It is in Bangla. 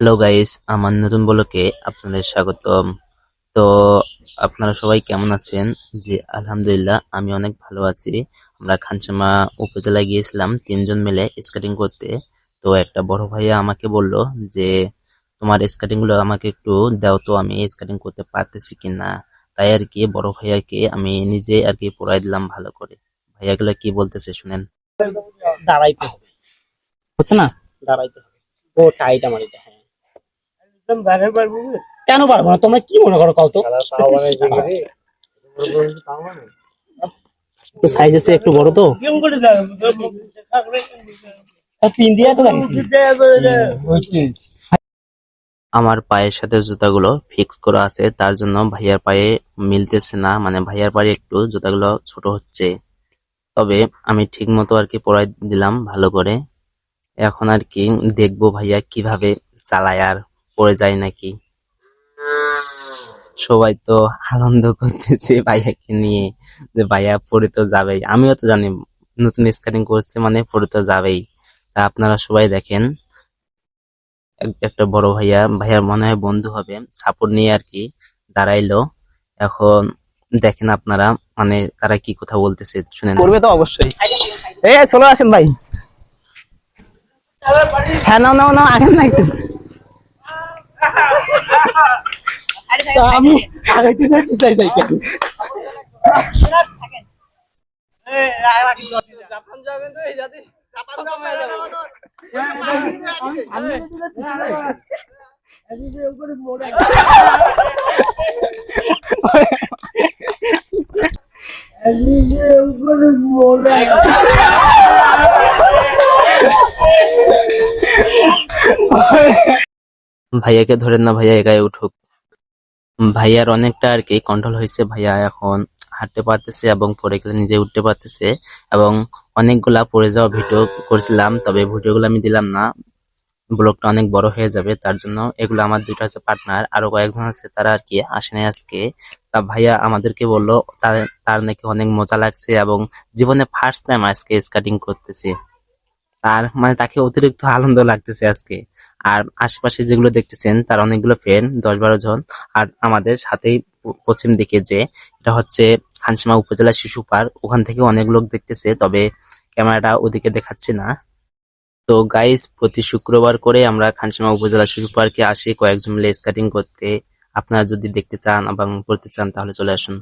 হ্যালো গাইস, আমার নতুন ব্লগে আপনাদের স্বাগতম। তো আপনারা সবাই কেমন আছেন? জি আলহামদুলিল্লাহ, আমি অনেক ভালো আছি। আমরা খানসামা উপজেলায় গিয়েছিলাম 3 জন মিলে স্কেটিং করতে। তো একটা বড় ভাইয়া আমাকে বলল যে তোমার স্কেটিং গুলো আমাকে একটু দাও, তো আমি স্কেটিং করতে পারতেছি কিনা। তাই আর কি বড় ভাইয়াকে আমি নিজে আর কি পড়াই দিলাম ভালো করে। ভাইয়াগুলো কি বলতেছে শুনেন। দাঁড়াইতে হবে, হচ্ছে না? দাঁড়াইতে হবে। ও টাইট আমার এটা, হ্যাঁ। কেন পারবো না? তোমরা কি মনে করো কত সাইজ আছে একটু বড় তো, পিন দিয়ে তো লাগিয়েছি। আমার পায়ের সাথে জুতাগুলো ফিক্স করা আছে, তার জন্য ভাইয়ার পায়ে মিলতেছে না, মানে ভাইয়ার পায়ে একটু জুতাগুলো ছোট হচ্ছে। তবে আমি ঠিক মতো আর কি পরাই দিলাম ভালো করে। এখন আর কি দেখবো ভাইয়া কিভাবে চালায় আর পড়ে যায় নাকি। সবাই তো আনন্দ করতেছে ভাইয়াকে নিয়ে, যে ভাইয়া পড়ে তো যাবেই। আমিও তো জানি নতুন স্কেটিং করছে মানে পড়ে তো যাবেই। তা আপনারা সবাই দেখেন, একটা বড় ভাইয়া, ভাইয়ার মনে হয় বন্ধু হবে, সাপোর্ট নিয়ে আর কি দাঁড়াইলো। এখন দেখেন আপনারা, মানে তারা কি কথা বলতেছে শুনেন। করবে তো অবশ্যই। এই চলে আসেন ভাই। হ্যাঁ, নাও নাও নাও, আগেন না একটু। তা আমি আগাইতে চাই পিছাই যাই কেন? জাপান যাবেন তো, এই জাতি জাপান ভাইয়াকে ধরেন না, ভাইয়া একাই উঠুক। ভাইয়ার অনেকটা আর কি কন্ট্রোল হয়েছে, ভাইয়া এখন হাঁটতে পারতেছে এবং পরে গেলে নিজে উঠতে পারতেছে। এবং অনেকগুলা পড়ে যাওয়া ভিডিও করেছিলাম, তবে ভিডিওগুলো আমি দিলাম না, ব্লগটা অনেক বড় হয়ে যাবে। তার জন্য এগুলো আমার দুইটা আছে পার্টনার, আরো কয়েকজন আছে, তারা আর কি আসে নাই আজকে। তা ভাইয়া আমাদেরকে বললো তার তার নাকি অনেক মজা লাগছে এবং জীবনে ফার্স্ট টাইম আজকে স্কেটিং করতেছে। তার মানে তাকে অতিরিক্ত আনন্দ লাগতেছে আজকে। আর আশেপাশে যেগুলো দেখতেছেন তার অনেকগুলো ফ্রেন্ড, 10-12 জন। আর আমাদের সাথেই পশ্চিম দিকে যে এটা হচ্ছে খানসামা উপজেলা শিশু পার্ক, ওখান থেকে অনেক লোক দেখতেছে, তবে ক্যামেরাটা ওদিকে দেখাচ্ছে না। তো গাইস, প্রতি শুক্রবার করে আমরা খানসামা উপজেলা শিশু পার্কে আসি কয়েকজন মিলে স্কেটিং করতে। আপনারা যদি দেখতে চান এবং করতে চান তাহলে চলে আসুন।